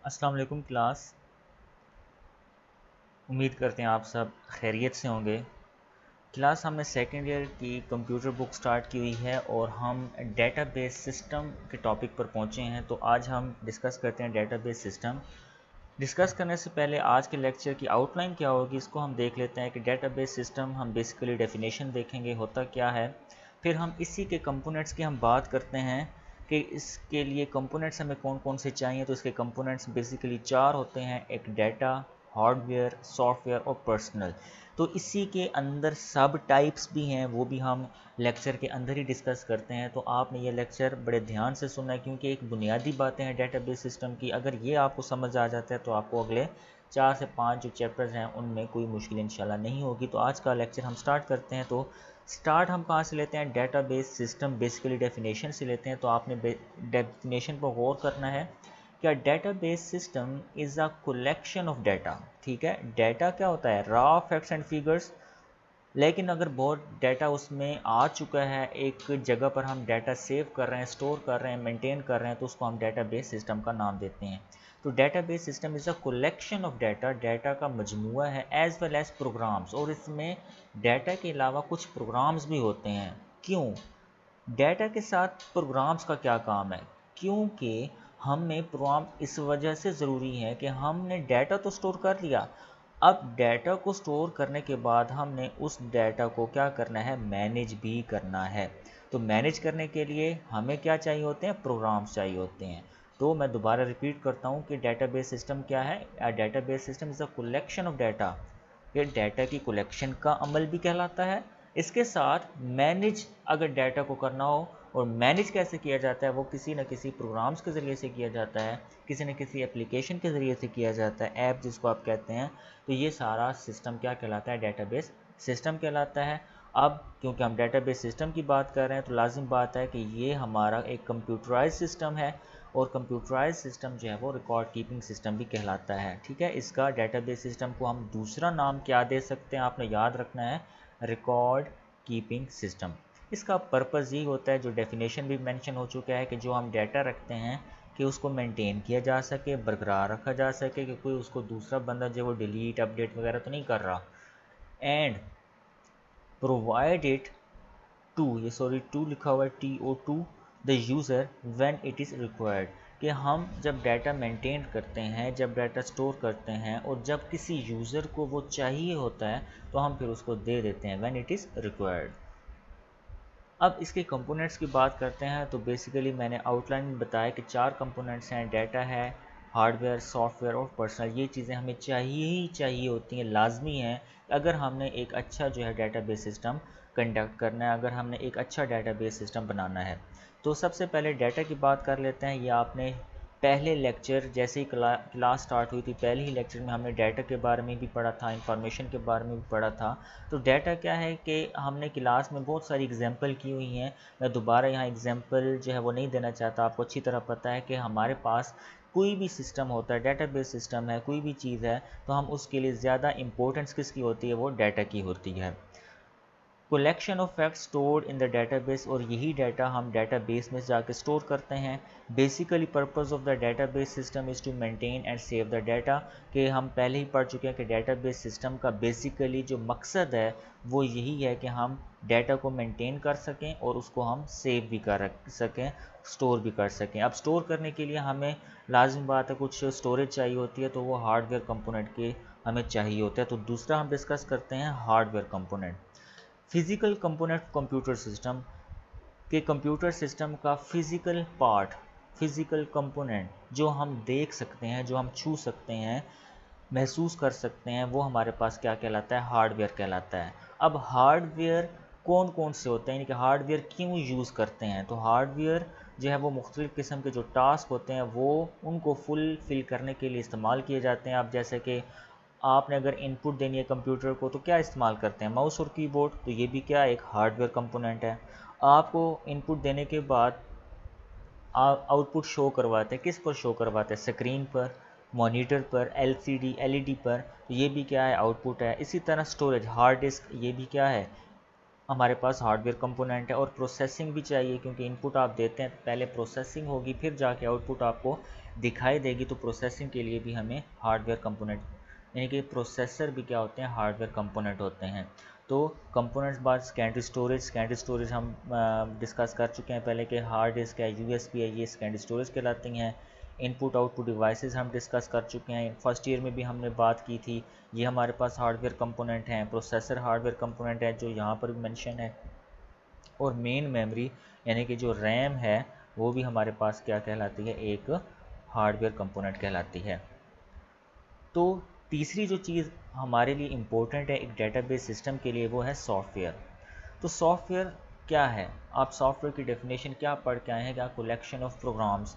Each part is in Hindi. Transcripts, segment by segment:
अस्सलाम वालेकुम क्लास। उम्मीद करते हैं आप सब खैरियत से होंगे। क्लास हमने सेकेंड ईयर की कंप्यूटर बुक स्टार्ट की हुई है और हम डेटाबेस सिस्टम के टॉपिक पर पहुंचे हैं। तो आज हम डिस्कस करते हैं डेटाबेस सिस्टम। डिस्कस करने से पहले आज के लेक्चर की आउटलाइन क्या होगी इसको हम देख लेते हैं कि डेटाबेस सिस्टम हम बेसिकली डेफिनेशन देखेंगे होता क्या है। फिर हम इसी के कंपोनेंट्स की हम बात करते हैं कि इसके लिए कंपोनेंट्स हमें कौन कौन से चाहिए। तो इसके कंपोनेंट्स बेसिकली चार होते हैं, एक डाटा, हार्डवेयर, सॉफ्टवेयर और पर्सनल। तो इसी के अंदर सब टाइप्स भी हैं, वो भी हम लेक्चर के अंदर ही डिस्कस करते हैं। तो आपने ये लेक्चर बड़े ध्यान से सुनना है क्योंकि एक बुनियादी बातें हैं डेटाबेस सिस्टम की। अगर ये आपको समझ आ जाता है तो आपको अगले 4 से 5 जो चैप्टर्स हैं उनमें कोई मुश्किल इंशाल्लाह नहीं होगी। तो आज का लेक्चर हम स्टार्ट करते हैं। तो स्टार्ट हम कहाँ से लेते हैं? डेटाबेस सिस्टम बेसिकली डेफिनेशन से लेते हैं। तो आपने डेफिनेशन पर गौर करना है। क्या database system is a collection of data. ठीक है, डाटा क्या होता है? Raw facts and figures. लेकिन अगर बहुत डाटा उसमें आ चुका है, एक जगह पर हम डाटा सेव कर रहे हैं, स्टोर कर रहे हैं, मेंटेन कर रहे हैं, तो उसको हम डेटाबेस सिस्टम का नाम देते हैं। तो database system is a collection of data, data का मजमूआ है, एज वेल एज प्रोग्राम्स। और इसमें डाटा के अलावा कुछ प्रोग्राम्स भी होते हैं। क्यों? डाटा के साथ प्रोग्राम्स का क्या काम है? क्योंकि हमें प्रोग्राम इस वजह से ज़रूरी है कि हमने डाटा तो स्टोर कर लिया, अब डाटा को स्टोर करने के बाद हमने उस डाटा को क्या करना है? मैनेज भी करना है। तो मैनेज करने के लिए हमें क्या चाहिए होते हैं? प्रोग्राम्स चाहिए होते हैं। तो मैं दोबारा रिपीट करता हूँ कि डेटाबेस सिस्टम क्या है? Database system is a collection of data. ये डाटा की कलेक्शन का अमल भी कहलाता है। इसके साथ मैनेज अगर डाटा को करना हो, और मैनेज कैसे किया जाता है? वो किसी न किसी प्रोग्राम्स के ज़रिए से किया जाता है, किसी न किसी एप्लीकेशन के ज़रिए से किया जाता है, ऐप जिसको आप कहते हैं। तो ये सारा सिस्टम क्या कहलाता है? डेटाबेस सिस्टम कहलाता है। अब क्योंकि हम डेटाबेस सिस्टम की बात कर रहे हैं तो लाजिम बात है कि ये हमारा एक कंप्यूटराइज सिस्टम है, और कंप्यूटराइज सिस्टम जो है वो रिकॉर्ड कीपिंग सिस्टम भी कहलाता है। ठीक है, इसका डेटाबेस सिस्टम को हम दूसरा नाम क्या दे सकते हैं? आपने याद रखना है, रिकॉर्ड कीपिंग सिस्टम। इसका पर्पज़ यही होता है, जो डेफिनेशन भी मेंशन हो चुका है, कि जो हम डाटा रखते हैं कि उसको मेंटेन किया जा सके, बरकरार रखा जा सके, कि कोई उसको दूसरा बंदा जो वो डिलीट अपडेट वगैरह तो नहीं कर रहा। एंड प्रोवाइड इट टू, ये सॉरी टू लिखा हुआ है, TO2, the user when it is required. कि हम जब डाटा मेंटेन करते हैं, जब डाटा स्टोर करते हैं, और जब किसी यूज़र को वो चाहिए होता है तो हम फिर उसको दे देते हैं, व्हेन इट इज़ रिक्वायर्ड। अब इसके कंपोनेंट्स की बात करते हैं। तो बेसिकली मैंने आउटलाइन में बताया कि चार कंपोनेंट्स हैं, डाटा है, हार्डवेयर, सॉफ्टवेयर और पर्सनल। ये चीज़ें हमें चाहिए ही चाहिए होती हैं, लाजमी हैं अगर हमने एक अच्छा जो है डेटाबेस सिस्टम कंडक्ट करना है, अगर हमने एक अच्छा डेटाबेस सिस्टम बनाना है। तो सबसे पहले डाटा की बात कर लेते हैं। ये आपने पहले लेक्चर जैसे ही क्लास स्टार्ट हुई थी, पहले ही लेक्चर में हमने डाटा के बारे में भी पढ़ा था, इंफॉर्मेशन के बारे में भी पढ़ा था। तो डाटा क्या है कि हमने क्लास में बहुत सारी एग्जांपल की हुई हैं। मैं दोबारा यहाँ एग्जांपल जो है वो नहीं देना चाहता। आपको अच्छी तरह पता है कि हमारे पास कोई भी सिस्टम होता है, डेटाबेस सिस्टम है, कोई भी चीज़ है, तो हम उसके लिए ज़्यादा इंपॉर्टेंस किसकी होती है? वो डाटा की होती है। Collection of facts stored in the database, और यही डाटा हम डेटाबेस में जाकर स्टोर करते हैं। Basically purpose of the database system is to maintain and save the data. कि हम पहले ही पढ़ चुके हैं कि डेटाबेस सिस्टम का बेसिकली जो मकसद है वो यही है कि हम डाटा को मेंटेन कर सकें और उसको हम सेव भी कर सकें, स्टोर भी कर सकें। अब स्टोर करने के लिए हमें लाजिम बात है कुछ स्टोरेज चाहिए होती है, तो वो हार्डवेयर कंपोनेंट के हमें चाहिए होता है। तो दूसरा हम डिस्कस करते हैं hardware component. Physical component computer system, के कंप्यूटर सिस्टम का फिजिकल पार्ट, फिजिकल कंपोनेंट जो हम देख सकते हैं, जो हम छू सकते हैं, महसूस कर सकते हैं, वो हमारे पास क्या कहलाता है? हार्डवेयर कहलाता है। अब हार्डवेयर कौन कौन से होते हैं, यानी कि हार्डवेयर क्यों यूज़ करते हैं? तो हार्डवेयर जो है वो मुख्तलिफ़ किस्म के जो टास्क होते हैं वो उनको फुल फिल करने के लिए इस्तेमाल किए जाते हैं। अब जैसे कि आपने अगर इनपुट देनी है कंप्यूटर को तो क्या इस्तेमाल करते हैं? माउस और कीबोर्ड। तो ये भी क्या एक हार्डवेयर कंपोनेंट है। आपको इनपुट देने के बाद आउटपुट शो करवाते हैं, किस पर शो करवाते हैं? स्क्रीन पर, मॉनिटर पर, LCD LED पर। तो ये भी क्या है? आउटपुट है। इसी तरह स्टोरेज, हार्ड डिस्क, ये भी क्या है? हमारे पास हार्डवेयर कंपोनेंट है। और प्रोसेसिंग भी चाहिए क्योंकि इनपुट आप देते हैं, पहले प्रोसेसिंग होगी, फिर जाके आउटपुट आपको दिखाई देगी, तो प्रोसेसिंग के लिए भी हमें हार्डवेयर कंपोनेंट, यानी कि प्रोसेसर भी क्या होते हैं, हार्डवेयर कंपोनेंट होते हैं। तो कंपोनेंट्स बाद सेकेंडरी स्टोरेज हम डिस्कस कर चुके हैं पहले कि हार्ड डिस्क है, यूएसबी है, ये सेकेंडरी स्टोरेज कहलाती हैं। इनपुट आउटपुट डिवाइसेस हम डिस्कस कर चुके हैं, फर्स्ट ईयर में भी हमने बात की थी। ये हमारे पास हार्डवेयर कंपोनेंट हैं, प्रोसेसर हार्डवेयर कंपोनेंट है जो यहाँ पर भी मेंशन है, और मेन मेमोरी यानी कि जो रैम है वो भी हमारे पास क्या कहलाती है, एक हार्डवेयर कंपोनेंट कहलाती है। तो तीसरी जो चीज़ हमारे लिए इम्पोर्टेंट है एक डेटाबेस सिस्टम के लिए, वो है सॉफ्टवेयर। तो सॉफ्टवेयर क्या है, आप सॉफ्टवेयर की डेफिनेशन क्या पढ़ के आए हैं, क्या collection of programs,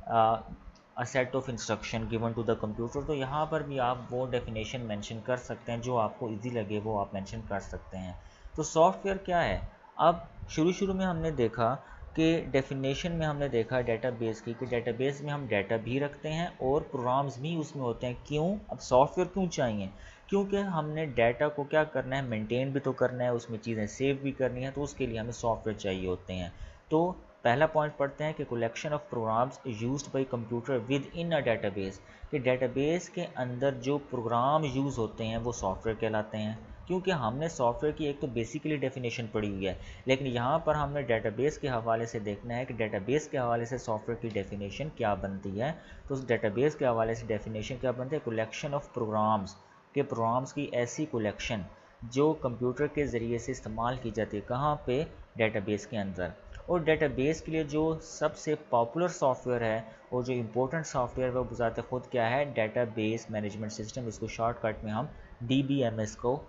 a set of instruction given to the computer. तो यहाँ पर भी आप वो डेफिनेशन मेंशन कर सकते हैं, जो आपको इजी लगे वो आप मेंशन कर सकते हैं। तो सॉफ्टवेयर क्या है, अब शुरू में हमने देखा कि डेफिनेशन में हमने देखा डेटाबेस की, कि डेटाबेस में हम डाटा भी रखते हैं और प्रोग्राम्स भी उसमें होते हैं। क्यों, अब सॉफ्टवेयर क्यों चाहिए, क्योंकि हमने डाटा को क्या करना है, मेंटेन भी तो करना है, उसमें चीज़ें सेव भी करनी है, तो उसके लिए हमें सॉफ्टवेयर चाहिए होते हैं। तो पहला पॉइंट पढ़ते हैं कि collection of programs used by computer within a database, कि डेटाबेस के अंदर जो प्रोग्राम यूज़ होते हैं वो सॉफ्टवेयर कहलाते हैं। क्योंकि हमने सॉफ्टवेयर की एक तो बेसिकली डेफिनेशन पढ़ी हुई है, लेकिन यहाँ पर हमने डेटाबेस के हवाले से देखना है कि डेटाबेस के हवाले से सॉफ्टवेयर की डेफिनेशन क्या बनती है। तो उस डेटाबेस के हवाले से डेफिनेशन क्या बनती है, कलेक्शन ऑफ प्रोग्राम्स, के प्रोग्राम्स की ऐसी कलेक्शन जो कंप्यूटर के ज़रिए से इस्तेमाल की जाती है, कहाँ पे, डेटाबेस के अंदर। और डेटाबेस के लिए जो सबसे पॉपुलर सॉफ्टवेयर है और जो इम्पोर्टेंट सॉफ्टवेयर है वो बजाते खुद क्या है, डेटाबेस मैनेजमेंट सिस्टम, इसको शॉर्टकट में हम DBMS को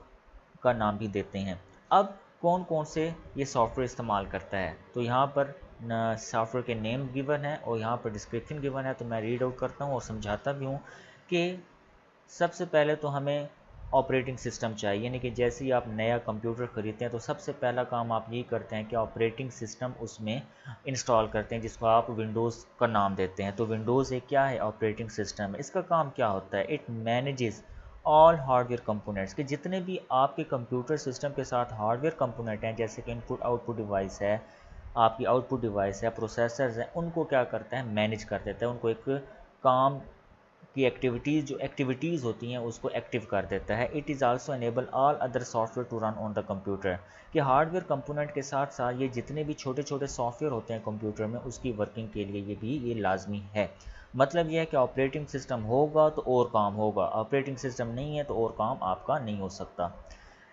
का नाम भी देते हैं। अब कौन कौन से ये सॉफ्टवेयर इस्तेमाल करता है, तो यहाँ पर सॉफ्टवेयर के नेम गिवन है और यहाँ पर डिस्क्रिप्शन गिवन है, तो मैं रीड आउट करता हूँ और समझाता भी हूँ कि सबसे पहले तो हमें ऑपरेटिंग सिस्टम चाहिए, यानी कि जैसे ही आप नया कंप्यूटर ख़रीदते हैं तो सबसे पहला काम आप ये करते हैं कि ऑपरेटिंग सिस्टम उसमें इंस्टॉल करते हैं, जिसको आप विंडोज़ का नाम देते हैं। तो विंडोज़ एक क्या है, ऑपरेटिंग सिस्टम। इसका काम क्या होता है, it manages all hardware components, कि जितने भी आपके कंप्यूटर सिस्टम के साथ हार्डवेयर कंपोनेंट हैं, जैसे कि इनपुट आउटपुट डिवाइस है, आपकी आउटपुट डिवाइस है, प्रोसेसर्स हैं, उनको क्या करता है, मैनेज कर देता है, उनको एक काम की एक्टिविटीज़, जो एक्टिविटीज़ होती हैं उसको एक्टिव कर देता है। It is also enable all other software to run on the computer, कि हार्डवेयर कंपोनेंट के साथ साथ ये जितने भी छोटे छोटे सॉफ्टवेयर होते हैं कंप्यूटर में, उसकी वर्किंग के लिए ये लाजमी है। मतलब ये है कि ऑपरेटिंग सिस्टम होगा तो और काम होगा, ऑपरेटिंग सिस्टम नहीं है तो और काम आपका नहीं हो सकता।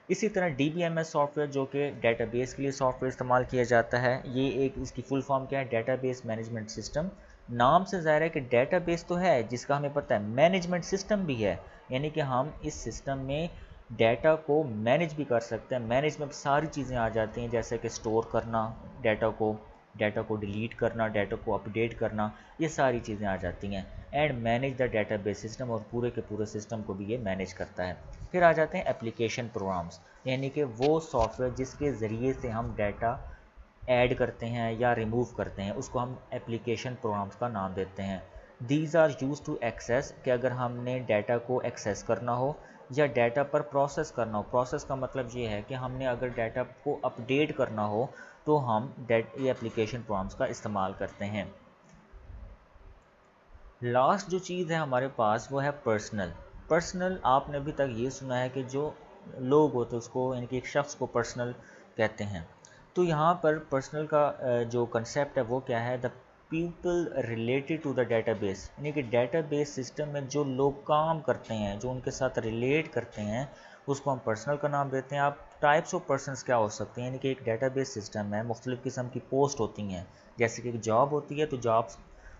इसी तरह DBMS सॉफ्टवेयर जो कि डेटाबेस के लिए सॉफ्टवेयर इस्तेमाल किया जाता है, ये एक इसकी फुल फॉर्म क्या है, डेटाबेस मैनेजमेंट सिस्टम। नाम से ज़ाहिर है कि डेटाबेस तो है जिसका हमें पता है, मैनेजमेंट सिस्टम भी है, यानी कि हम इस सिस्टम में डाटा को मैनेज भी कर सकते हैं। मैनेज में सारी चीज़ें आ जाती हैं, जैसे कि स्टोर करना डाटा को डिलीट करना, डाटा को अपडेट करना, ये सारी चीज़ें आ जाती हैं। And manage the database system, और पूरे के पूरे सिस्टम को भी ये मैनेज करता है। फिर आ जाते हैं एप्लीकेशन प्रोग्राम्स, यानी कि वो सॉफ्टवेयर जिसके ज़रिए से हम डाटा ऐड करते हैं या रिमूव करते हैं, उसको हम एप्लीकेशन प्रोग्राम्स का नाम देते हैं। These are use to access, कि अगर हमने डाटा को एक्सेस करना हो या डाटा पर प्रोसेस करना हो। प्रोसेस का मतलब ये है कि हमने अगर डाटा को अपडेट करना हो तो हम ये एप्लीकेशन प्रोग्राम्स का इस्तेमाल करते हैं। लास्ट जो चीज़ है हमारे पास वो है पर्सनल आपने अभी तक ये सुना है कि जो लोग होते हैं उसको, यानी कि एक शख्स को पर्सनल कहते हैं। तो यहाँ पर पर्सनल का जो कंसेप्ट है वो क्या है, the people related to the database, यानी कि डेटाबेस सिस्टम में जो लोग काम करते हैं, जो उनके साथ रिलेट करते हैं, उसको हम पर्सनल का नाम देते हैं। आप टाइप्स ऑफ पर्सनस क्या हो सकते हैं, यानी कि एक डेटाबेस सिस्टम है, मुख्तलिफ़ किस्म की पोस्ट होती हैं, जैसे कि एक जॉब होती है तो जॉब्स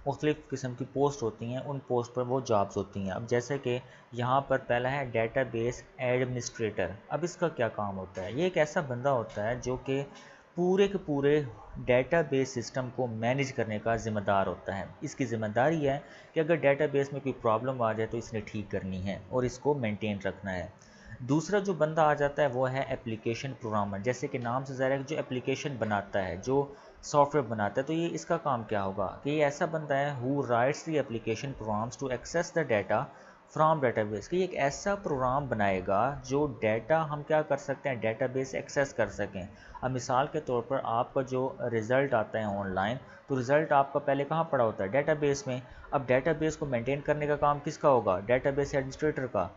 मुख्तलिफ़ किस्म की पोस्ट होती हैं, उन पोस्ट पर वो जॉब्स होती हैं। अब जैसे कि यहाँ पर पहला है डेटाबेस एडमिनिस्ट्रेटर। अब इसका क्या काम होता है, ये एक ऐसा बंदा होता है जो कि पूरे के पूरे डेटाबेस सिस्टम को मैनेज करने का ज़िम्मेदार होता है। इसकी ज़िम्मेदारी है कि अगर डेटाबेस में कोई प्रॉब्लम आ जाए तो इसने ठीक करनी है और इसको मेंटेन रखना है। दूसरा जो बंदा आ जाता है वो है एप्लीकेशन प्रोग्रामर, जैसे कि नाम से ज़ाहिर है जो एप्लीकेशन बनाता है, जो सॉफ्टवेयर बनाता है। तो ये इसका काम क्या होगा कि ये ऐसा बंदा है who writes the application programs to access the data from database कि एक ऐसा प्रोग्राम बनाएगा जो डाटा हम क्या कर सकते हैं, डेटाबेस एक्सेस कर सकें। अब मिसाल के तौर पर आपका जो रिज़ल्ट आता है ऑनलाइन, तो रिज़ल्ट आपका पहले कहाँ पड़ा होता है, डेटाबेस में। अब डेटाबेस को मेंटेन करने का काम किसका होगा, डेटाबेस एडमिनिस्ट्रेटर का।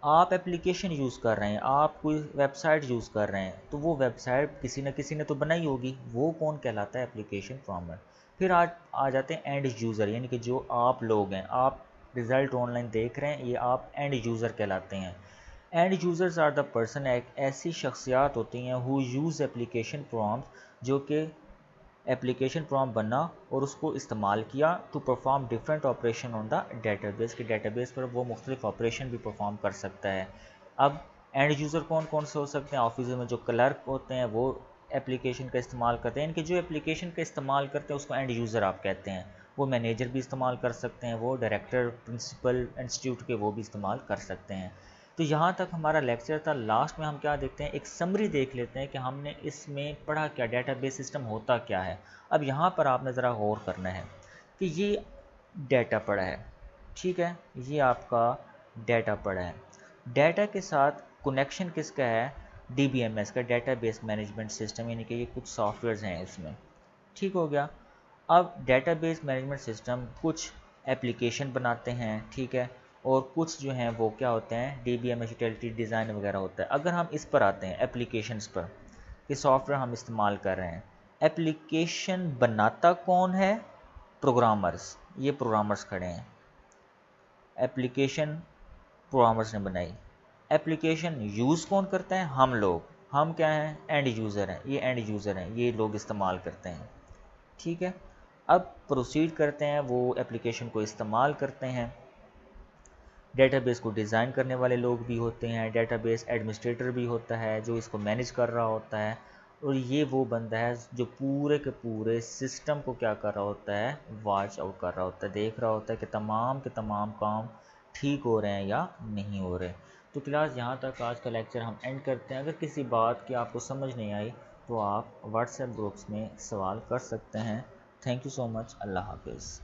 आप एप्लीकेशन यूज़ कर रहे हैं, आप कोई वेबसाइट यूज़ कर रहे हैं, तो वो वेबसाइट किसी न किसी ने तो बनाई होगी, वो कौन कहलाता है, एप्लीकेशन प्रोग्रामर। फिर आज आ जाते हैं एंड यूज़र, यानी कि जो आप लोग हैं, आप रिज़ल्ट ऑनलाइन देख रहे हैं, ये आप एंड यूज़र कहलाते हैं। End users are the person, एक ऐसी शख्सियात होती हैं हु यूज़ एप्लीकेशन प्रोग्राम्स, जो कि एप्लीकेशन प्रोग्राम बना और उसको इस्तेमाल किया to perform different operation on the database, के डेटाबेस पर वो मुख्तलिफ ऑपरेशन भी परफॉर्म कर सकता है। अब एंड यूज़र कौन कौन से हो सकते हैं, ऑफिस में जो क्लर्क होते हैं वो एप्लीकेशन का इस्तेमाल करते हैं, इनके जो एप्लीकेशन का इस्तेमाल करते हैं उसको एंड यूज़र आप कहते हैं। वो मैनेजर भी इस्तेमाल कर सकते हैं, वो डायरेक्टर प्रिंसिपल इंस्टीट्यूट के वो भी इस्तेमाल कर सकते हैं। तो यहाँ तक हमारा लेक्चर था। लास्ट में हम क्या देखते हैं, एक समरी देख लेते हैं कि हमने इसमें पढ़ा क्या, डेटाबेस सिस्टम होता क्या है। अब यहाँ पर आपने ज़रा गौर करना है कि ये डाटा पड़ा है, ठीक है, ये आपका डाटा पड़ा है। डाटा के साथ कनेक्शन किसका है, DBMS का, डेटाबेस मैनेजमेंट सिस्टम, यानी कि ये कुछ सॉफ्टवेयर्स हैं इसमें, ठीक हो गया। अब डेटाबेस मैनेजमेंट सिस्टम कुछ एप्लीकेशन बनाते हैं, ठीक है, और कुछ जो हैं वो क्या होते हैं, DBMS यूटिलिटी डिज़ाइन वगैरह होता है। अगर हम इस पर आते हैं एप्लीकेशंस पर, कि सॉफ्टवेयर हम इस्तेमाल कर रहे हैं, एप्लीकेशन बनाता कौन है, प्रोग्रामर्स, ये प्रोग्रामर्स खड़े हैं, एप्लीकेशन प्रोग्रामर्स ने बनाई। एप्लीकेशन यूज़ कौन करता है, हम लोग, हम क्या हैं, एंड यूज़र हैं, ये एंड यूज़र हैं, ये लोग इस्तेमाल करते हैं, ठीक है। अब प्रोसीड करते हैं, वो एप्लीकेशन को इस्तेमाल करते हैं। डेटाबेस को डिज़ाइन करने वाले लोग भी होते हैं, डेटाबेस एडमिनिस्ट्रेटर भी होता है जो इसको मैनेज कर रहा होता है, और ये वो बंदा है जो पूरे के पूरे सिस्टम को क्या कर रहा होता है, वॉच आउट कर रहा होता है, देख रहा होता है कि तमाम के तमाम काम ठीक हो रहे हैं या नहीं हो रहे। तो क्लास यहाँ तक आज का लेक्चर हम एंड करते हैं। अगर किसी बात की आपको समझ नहीं आई तो आप व्हाट्सएप ग्रुप्स में सवाल कर सकते हैं। थैंक यू सो मच, अल्लाह हाफिज़।